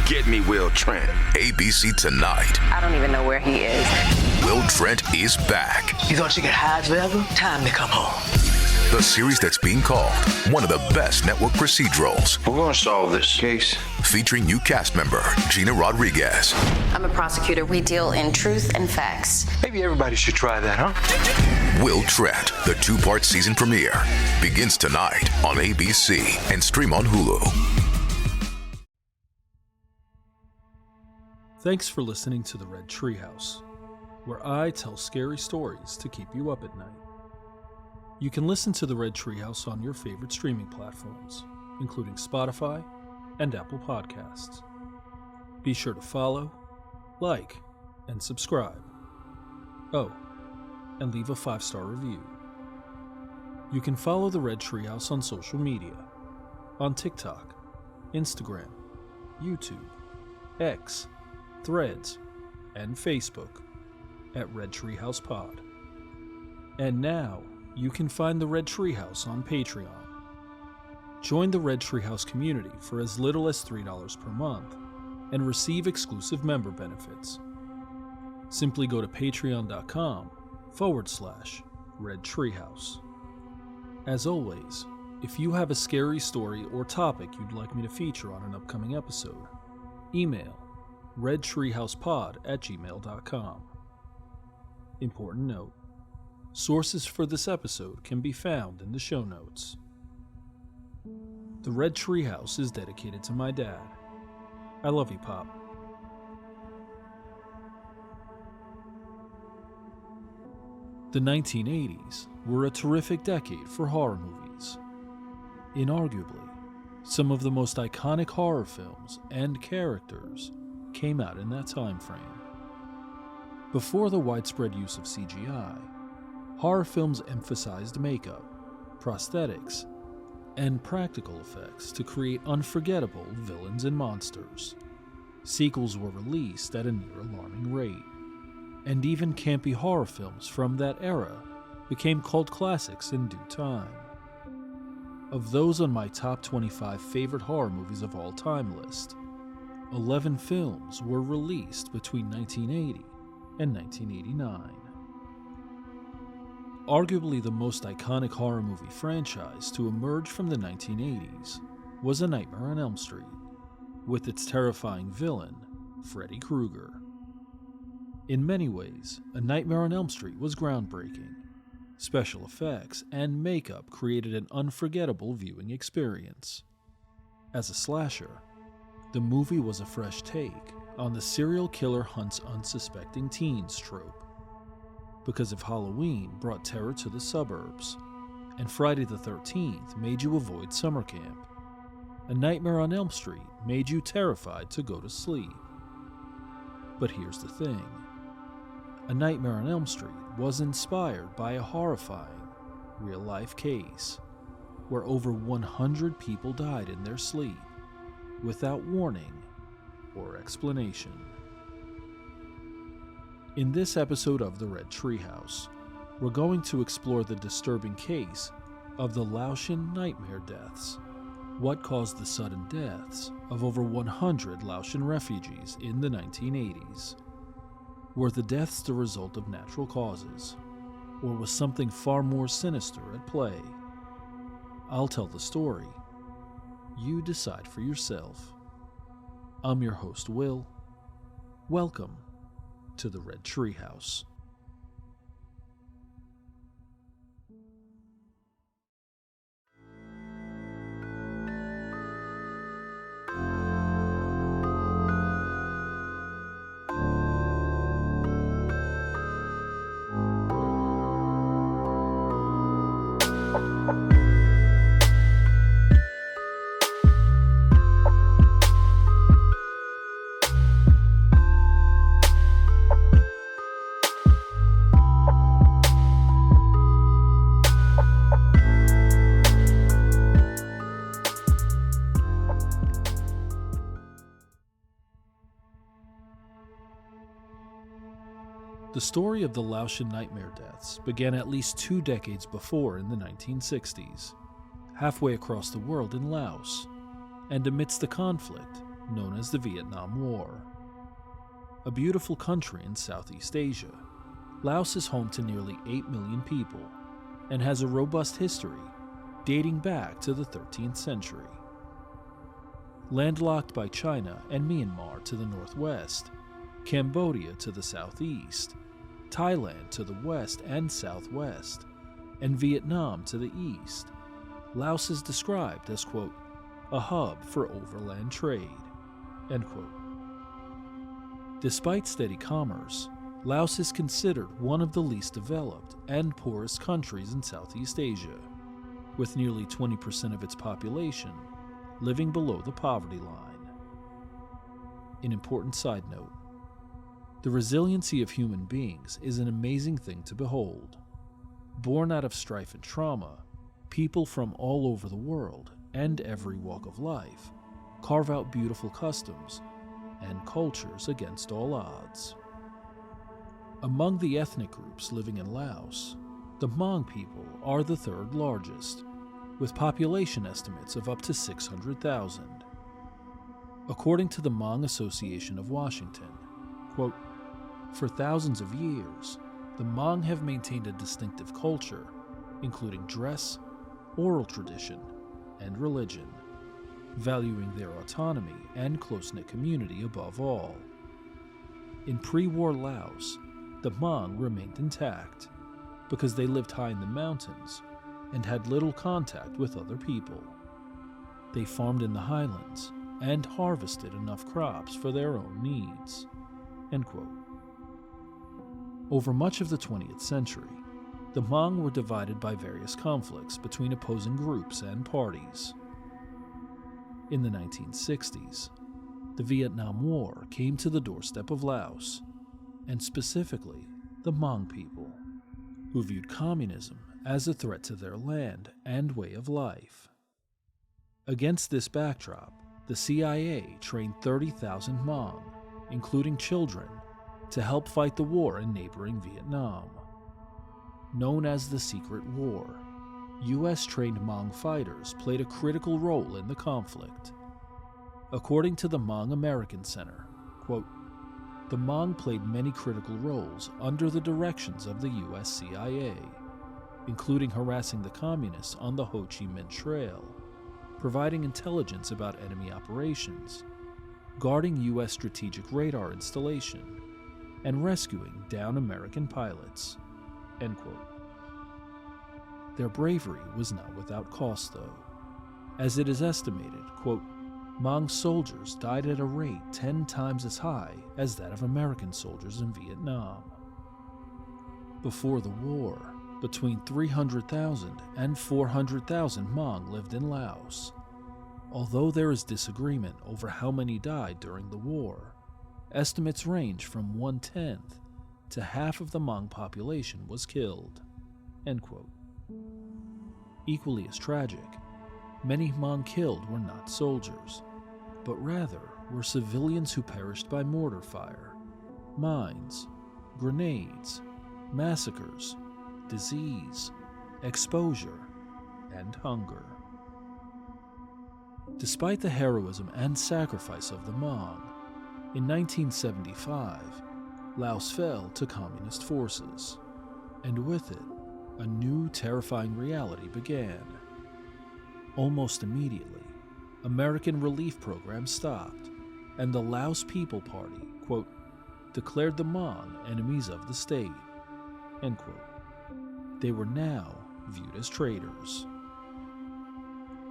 Get me Will Trent. ABC Tonight. I don't even know where he is. Will Trent is back. You thought you could hide forever? Time to come home. The series that's being called one of the best network procedurals. We're going to solve this case. Featuring new cast member Gina Rodriguez. I'm a prosecutor. We deal in truth and facts. Maybe everybody should try that, huh? Will Trent, the 2-part season premiere, begins tonight on ABC and stream on Hulu. Thanks for listening to the Red Treehouse, where I tell scary stories to keep you up at night. You can listen to the Red Treehouse on your favorite streaming platforms, including Spotify and Apple Podcasts. Be sure to follow, like, and subscribe. Oh, and leave a 5-star review. You can follow the Red Treehouse on social media, on TikTok, Instagram, YouTube, X, Threads, and Facebook at Red Treehouse Pod. And now, you can find the Red Treehouse on Patreon. Join the Red Treehouse community for as little as $3 per month and receive exclusive member benefits. Simply go to patreon.com/Red Treehouse. As always, if you have a scary story or topic you'd like me to feature on an upcoming episode, email redtreehousepod@gmail.com. Important note: sources for this episode can be found in the show notes. The Red Treehouse is dedicated to my dad. I love you, Pop. The 1980s were a terrific decade for horror movies. Inarguably, some of the most iconic horror films and characters came out in that time frame. Before the widespread use of CGI, horror films emphasized makeup, prosthetics, and practical effects to create unforgettable villains and monsters. Sequels were released at a near-alarming rate, and even campy horror films from that era became cult classics in due time. Of those on my top 25 favorite horror movies of all time list, 11 films were released between 1980 and 1989. Arguably the most iconic horror movie franchise to emerge from the 1980s was A Nightmare on Elm Street, with its terrifying villain, Freddy Krueger. In many ways, A Nightmare on Elm Street was groundbreaking. Special effects and makeup created an unforgettable viewing experience. As a slasher, the movie was a fresh take on the serial killer hunts unsuspecting teens trope. Because if Halloween brought terror to the suburbs, and Friday the 13th made you avoid summer camp, A Nightmare on Elm Street made you terrified to go to sleep. But here's the thing. A Nightmare on Elm Street was inspired by a horrifying, real-life case where over 100 people died in their sleep without warning or explanation. In this episode of the Red Treehouse, we're going to explore the disturbing case of the Laotian Nightmare Deaths. What caused the sudden deaths of over 100 Laotian refugees in the 1980s? Were the deaths the result of natural causes, or was something far more sinister at play? I'll tell the story. You decide for yourself. I'm your host, Will. Welcome to the Red Treehouse. The story of the Laotian Nightmare Deaths began at least 2 decades before in the 1960s, halfway across the world in Laos, and amidst the conflict, known as the Vietnam War. A beautiful country in Southeast Asia, Laos is home to nearly 8 million people and has a robust history dating back to the 13th century. Landlocked by China and Myanmar to the northwest, Cambodia to the southeast, Thailand to the west and southwest, and Vietnam to the east, Laos is described as, quote, a hub for overland trade, end quote. Despite steady commerce, Laos is considered one of the least developed and poorest countries in Southeast Asia, with nearly 20% of its population living below the poverty line. An important side note: the resiliency of human beings is an amazing thing to behold. Born out of strife and trauma, people from all over the world and every walk of life carve out beautiful customs and cultures against all odds. Among the ethnic groups living in Laos, the Hmong people are the third largest, with population estimates of up to 600,000. According to the Hmong Association of Washington, quote, for thousands of years, the Hmong have maintained a distinctive culture, including dress, oral tradition, and religion, valuing their autonomy and close-knit community above all. In pre-war Laos, the Hmong remained intact because they lived high in the mountains and had little contact with other people. They farmed in the highlands and harvested enough crops for their own needs, end quote. Over much of the 20th century, the Hmong were divided by various conflicts between opposing groups and parties. In the 1960s, the Vietnam War came to the doorstep of Laos, and specifically the Hmong people, who viewed communism as a threat to their land and way of life. Against this backdrop, the CIA trained 30,000 Hmong, including children, to help fight the war in neighboring Vietnam. Known as the Secret War, U.S.-trained Hmong fighters played a critical role in the conflict. According to the Hmong American Center, quote, the Hmong played many critical roles under the directions of the U.S. CIA, including harassing the communists on the Ho Chi Minh Trail, providing intelligence about enemy operations, guarding U.S. strategic radar installation, and rescuing downed American pilots, end quote. Their bravery was not without cost, though, as it is estimated, quote, Hmong soldiers died at a rate 10 times as high as that of American soldiers in Vietnam. Before the war, between 300,000 and 400,000 Hmong lived in Laos. Although there is disagreement over how many died during the war, estimates range from 1/10 to half of the Hmong population was killed, end quote. Equally as tragic, many Hmong killed were not soldiers, but rather were civilians who perished by mortar fire, mines, grenades, massacres, disease, exposure, and hunger. Despite the heroism and sacrifice of the Hmong, in 1975, Laos fell to communist forces, and with it, a new terrifying reality began. Almost immediately, American relief programs stopped, and the Laos People Party, quote, declared the Hmong enemies of the state, end quote. They were now viewed as traitors.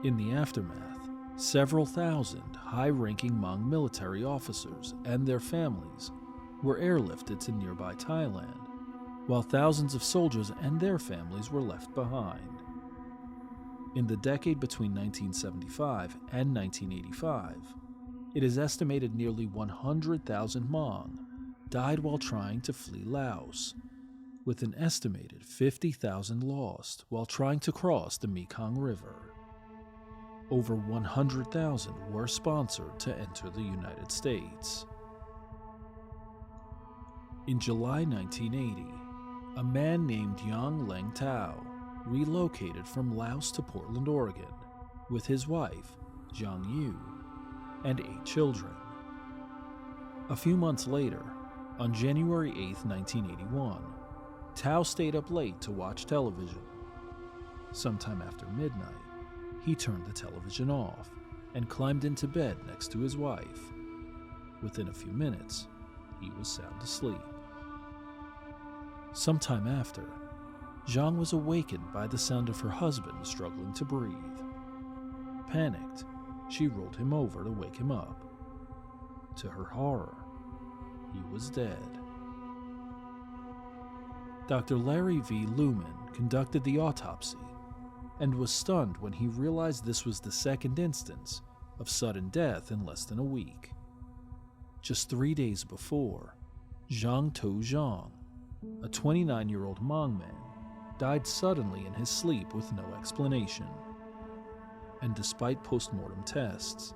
In the aftermath, several thousand high-ranking Hmong military officers and their families were airlifted to nearby Thailand, while thousands of soldiers and their families were left behind. In the decade between 1975 and 1985, it is estimated nearly 100,000 Hmong died while trying to flee Laos, with an estimated 50,000 lost while trying to cross the Mekong River. Over 100,000 were sponsored to enter the United States. In July 1980, a man named Yang Leng Tao relocated from Laos to Portland, Oregon, with his wife, Zhang Yu, and 8 children. A few months later, on January 8, 1981, Tao stayed up late to watch television. Sometime after midnight, he turned the television off and climbed into bed next to his wife. Within a few minutes, he was sound asleep. Sometime after, Zhang was awakened by the sound of her husband struggling to breathe. Panicked, she rolled him over to wake him up. To her horror, he was dead. Dr. Larry V. Lumen conducted the autopsy and was stunned when he realized this was the second instance of sudden death in less than a week. Just 3 days before, Zhang To Zhang, a 29-year-old Hmong man, died suddenly in his sleep with no explanation. And despite post-mortem tests,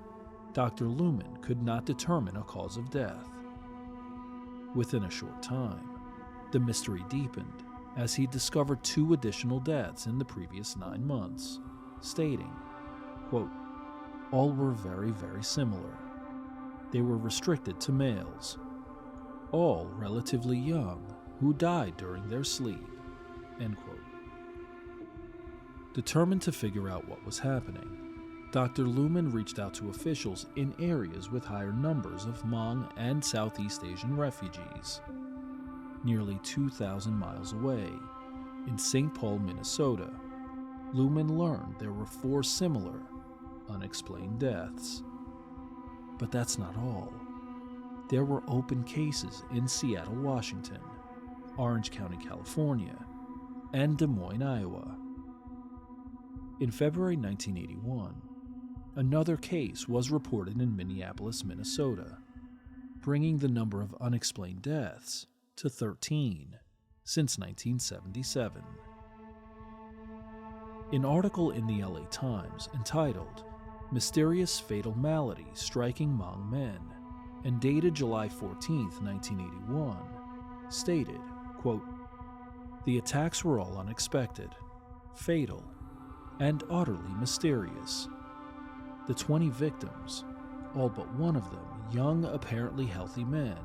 Dr. Lumen could not determine a cause of death. Within a short time, the mystery deepened as he discovered 2 additional deaths in the previous 9 months, stating, quote, "All were very, very similar. They were restricted to males, all relatively young, who died during their sleep," end quote. Determined to figure out what was happening, Dr. Lumen reached out to officials in areas with higher numbers of Hmong and Southeast Asian refugees. Nearly 2,000 miles away, in St. Paul, Minnesota, Lumen learned there were 4 similar, unexplained deaths. But that's not all. There were open cases in Seattle, Washington, Orange County, California, and Des Moines, Iowa. In February 1981, another case was reported in Minneapolis, Minnesota, bringing the number of unexplained deaths to 13 since 1977. An article in the LA Times entitled "Mysterious Fatal Malady Striking Hmong Men" and dated July 14, 1981, stated, quote, "The attacks were all unexpected, fatal, and utterly mysterious. The 20 victims, all but one of them young, apparently healthy men,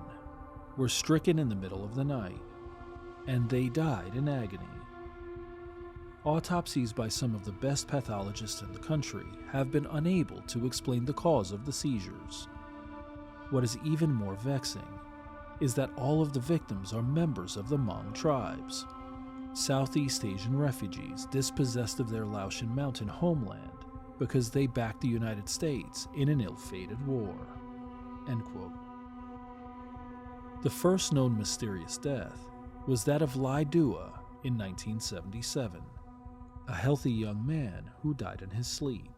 were stricken in the middle of the night, and they died in agony. Autopsies by some of the best pathologists in the country have been unable to explain the cause of the seizures. What is even more vexing is that all of the victims are members of the Hmong tribes, Southeast Asian refugees dispossessed of their Laotian mountain homeland because they backed the United States in an ill-fated war." End quote. The first known mysterious death was that of Lai Dua in 1977, a healthy young man who died in his sleep.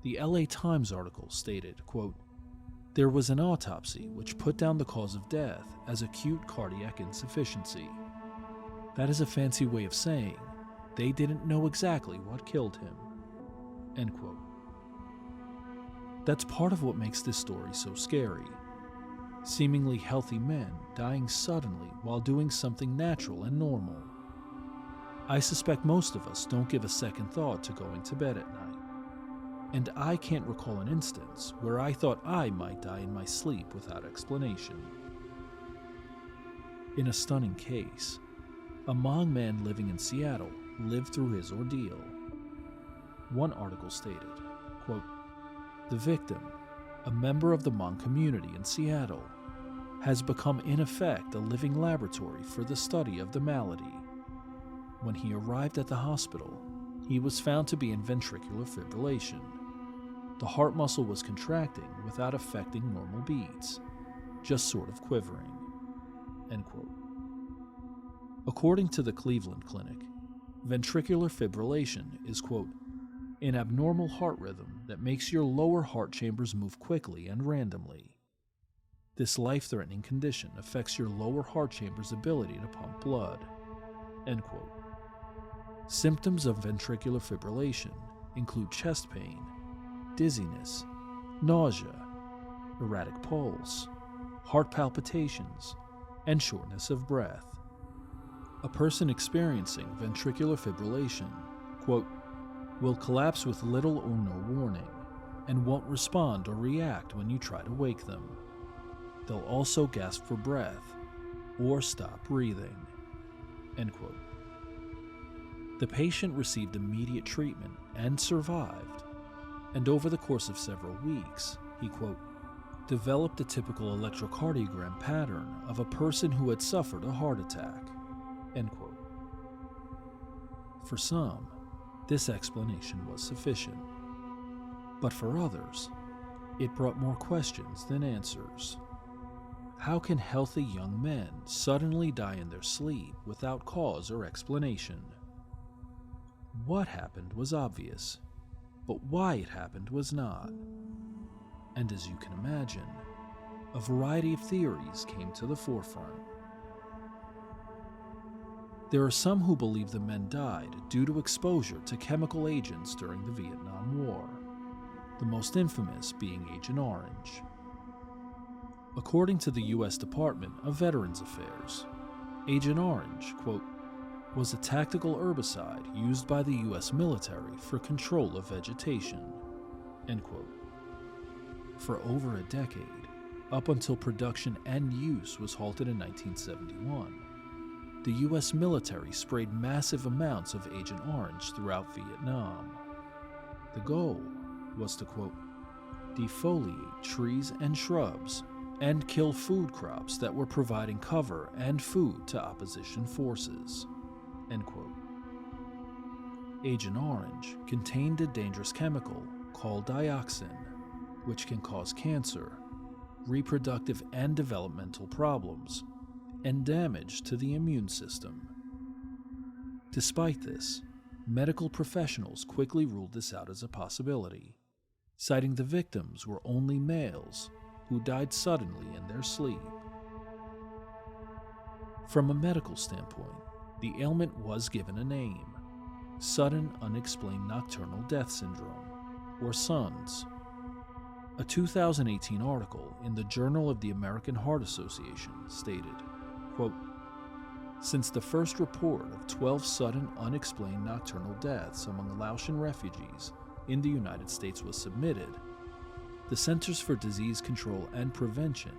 The LA Times article stated, quote, "There was an autopsy which put down the cause of death as acute cardiac insufficiency. That is a fancy way of saying they didn't know exactly what killed him." End quote. That's part of what makes this story so scary. Seemingly healthy men dying suddenly while doing something natural and normal. I suspect most of us don't give a second thought to going to bed at night. And I can't recall an instance where I thought I might die in my sleep without explanation. In a stunning case, a Hmong man living in Seattle lived through his ordeal. One article stated, quote, "The victim, a member of the Hmong community in Seattle, has become in effect a living laboratory for the study of the malady. When he arrived at the hospital, he was found to be in ventricular fibrillation. The heart muscle was contracting without affecting normal beats, just sort of quivering." End quote. According to the Cleveland Clinic, ventricular fibrillation is, quote, "an abnormal heart rhythm that makes your lower heart chambers move quickly and randomly. This life-threatening condition affects your lower heart chamber's ability to pump blood." End quote. Symptoms of ventricular fibrillation include chest pain, dizziness, nausea, erratic pulse, heart palpitations, and shortness of breath. A person experiencing ventricular fibrillation, quote, "will collapse with little or no warning and won't respond or react when you try to wake them. They'll also gasp for breath or stop breathing." End quote. The patient received immediate treatment and survived, and over the course of several weeks, he, quote, "developed a typical electrocardiogram pattern of a person who had suffered a heart attack." End quote. For some, this explanation was sufficient. But for others, it brought more questions than answers. How can healthy young men suddenly die in their sleep without cause or explanation? What happened was obvious, but why it happened was not. And as you can imagine, a variety of theories came to the forefront. There are some who believe the men died due to exposure to chemical agents during the Vietnam War, the most infamous being Agent Orange. According to the U.S. Department of Veterans Affairs, Agent Orange, quote, "was a tactical herbicide used by the U.S. military for control of vegetation," end quote. For over a decade, up until production and use was halted in 1971, the U.S. military sprayed massive amounts of Agent Orange throughout Vietnam. The goal was to, quote, "defoliate trees and shrubs and kill food crops that were providing cover and food to opposition forces," end quote. Agent Orange contained a dangerous chemical called dioxin, which can cause cancer, reproductive and developmental problems, and damage to the immune system. Despite this, medical professionals quickly ruled this out as a possibility, citing the victims were only males who died suddenly in their sleep. From a medical standpoint, the ailment was given a name: Sudden Unexplained Nocturnal Death Syndrome, or SUNS. A 2018 article in the Journal of the American Heart Association stated, quote, "Since the first report of 12 sudden unexplained nocturnal deaths among Laotian refugees in the United States was submitted, the Centers for Disease Control and Prevention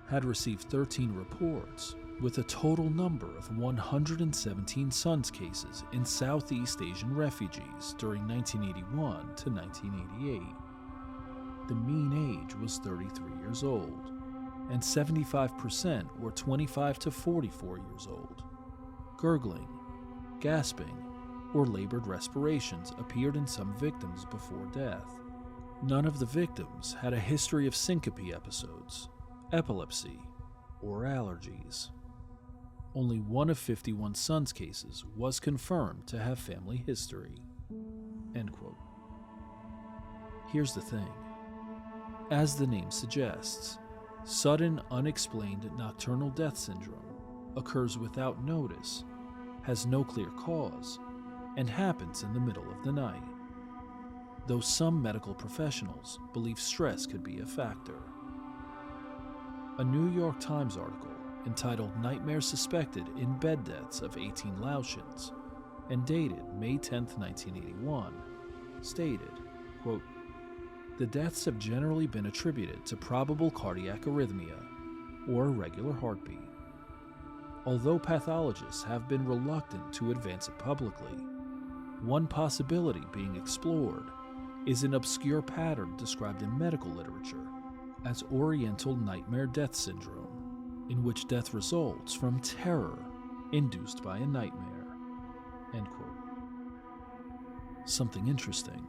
had received 13 reports, with a total number of 117 SUNS cases in Southeast Asian refugees during 1981 to 1988. The mean age was 33 years old, and 75% were 25 to 44 years old. Gurgling, gasping, or labored respirations appeared in some victims before death. None of the victims had a history of syncope episodes, epilepsy, or allergies. Only one of 51 SUNS cases was confirmed to have family history." End quote. Here's the thing. As the name suggests, sudden unexplained nocturnal death syndrome occurs without notice, has no clear cause, and happens in the middle of the night. Though some medical professionals believe stress could be a factor. A New York Times article entitled "Nightmare Suspected in Bed Deaths of 18 Laotians" and dated May 10, 1981, stated, quote, "The deaths have generally been attributed to probable cardiac arrhythmia or irregular heartbeat. Although pathologists have been reluctant to advance it publicly, one possibility being explored is an obscure pattern described in medical literature as Oriental Nightmare Death Syndrome, in which death results from terror induced by a nightmare." End quote. Something interesting.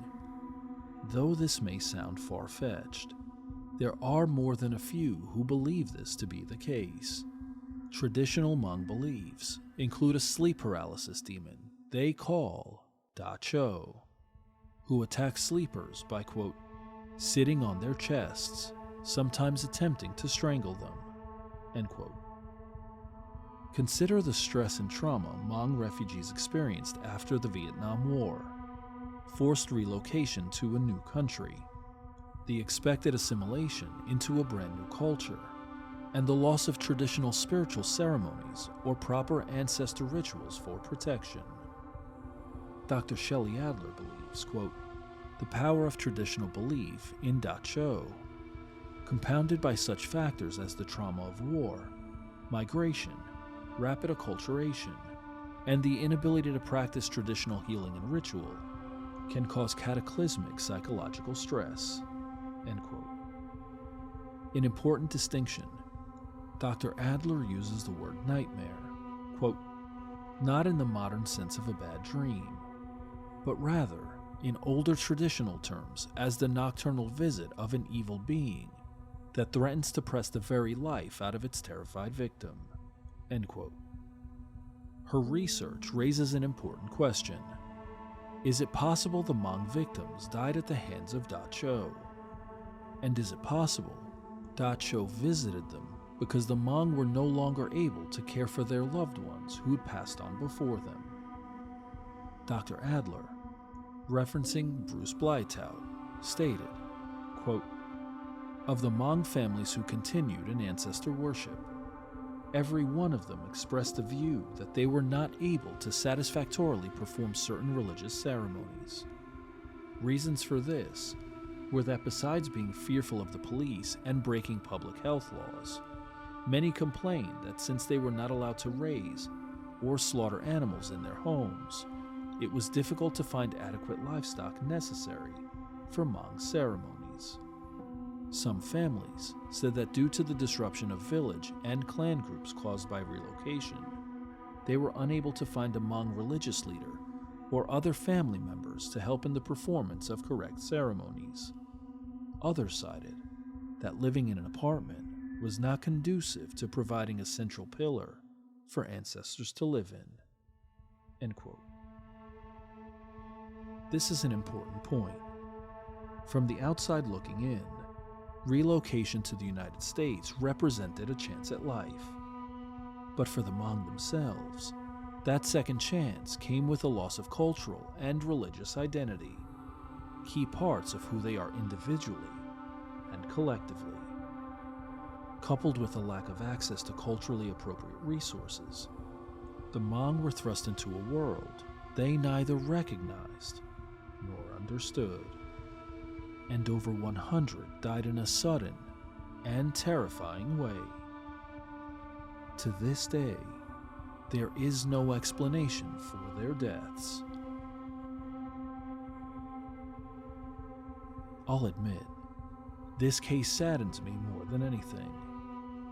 Though this may sound far-fetched, there are more than a few who believe this to be the case. Traditional Hmong beliefs include a sleep paralysis demon they call Da Cho, who attacks sleepers by, quote, "sitting on their chests, sometimes attempting to strangle them," end quote. Consider the stress and trauma Hmong refugees experienced after the Vietnam War, forced relocation to a new country, the expected assimilation into a brand new culture, and the loss of traditional spiritual ceremonies or proper ancestor rituals for protection. Dr. Shelley Adler believes, quote, the power of traditional belief in Da Cho, compounded by such factors as the trauma of war, migration, rapid acculturation, and the inability to practice traditional healing and ritual, can cause cataclysmic psychological stress." End quote. An important distinction: Dr. Adler uses the word nightmare, quote, not in the modern sense of a bad dream, but rather in older traditional terms as the nocturnal visit of an evil being that threatens to press the very life out of its terrified victim. End quote. Her research raises an important question. Is it possible the Hmong victims died at the hands of Da Cho? And is it possible Da Cho visited them because the Hmong were no longer able to care for their loved ones who had passed on before them? Dr. Adler, referencing Bruce Blytout, stated, quote, "Of the Hmong families who continued in ancestor worship, every one of them expressed the view that they were not able to satisfactorily perform certain religious ceremonies. Reasons for this were that besides being fearful of the police and breaking public health laws, many complained that since they were not allowed to raise or slaughter animals in their homes, it was difficult to find adequate livestock necessary for Hmong ceremonies. Some families said that due to the disruption of village and clan groups caused by relocation, they were unable to find a Hmong religious leader or other family members to help in the performance of correct ceremonies. Others cited that living in an apartment was not conducive to providing a central pillar for ancestors to live in." End quote. This is an important point. From the outside looking in, relocation to the United States represented a chance at life. But for the Hmong themselves, that second chance came with a loss of cultural and religious identity, key parts of who they are individually and collectively. Coupled with a lack of access to culturally appropriate resources, the Hmong were thrust into a world they neither recognized nor understood. And over 100 died in a sudden and terrifying way. To this day, there is no explanation for their deaths. I'll admit, this case saddens me more than anything,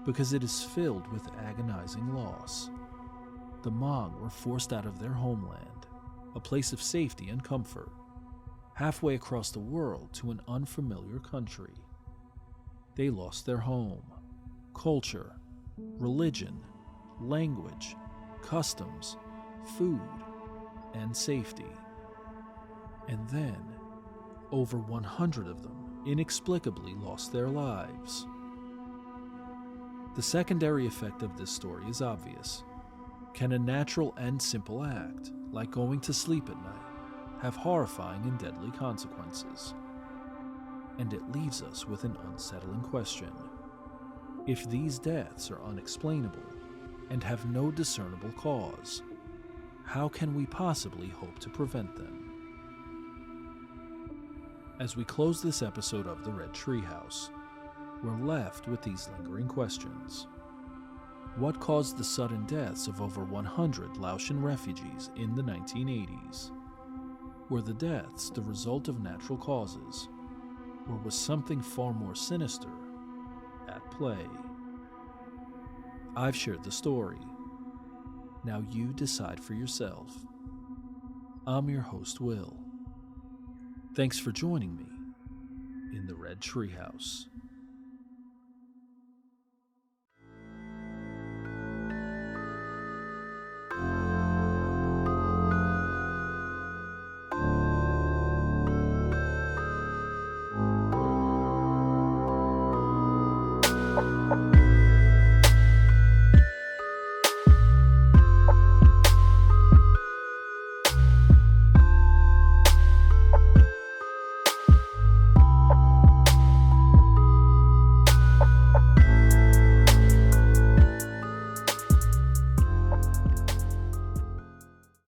because it is filled with agonizing loss. The Hmong were forced out of their homeland, a place of safety and comfort, halfway across the world to an unfamiliar country. They lost their home, culture, religion, language, customs, food, and safety. And then, over 100 of them inexplicably lost their lives. The secondary effect of this story is obvious. Can a natural and simple act, like going to sleep at night, have horrifying and deadly consequences? And it leaves us with an unsettling question. If these deaths are unexplainable and have no discernible cause, how can we possibly hope to prevent them? As we close this episode of the Red Treehouse, we're left with these lingering questions. What caused the sudden deaths of over 100 Laotian refugees in the 1980s? Were the deaths the result of natural causes, or was something far more sinister at play? I've shared the story. Now you decide for yourself. I'm your host, Will. Thanks for joining me in the Red Treehouse.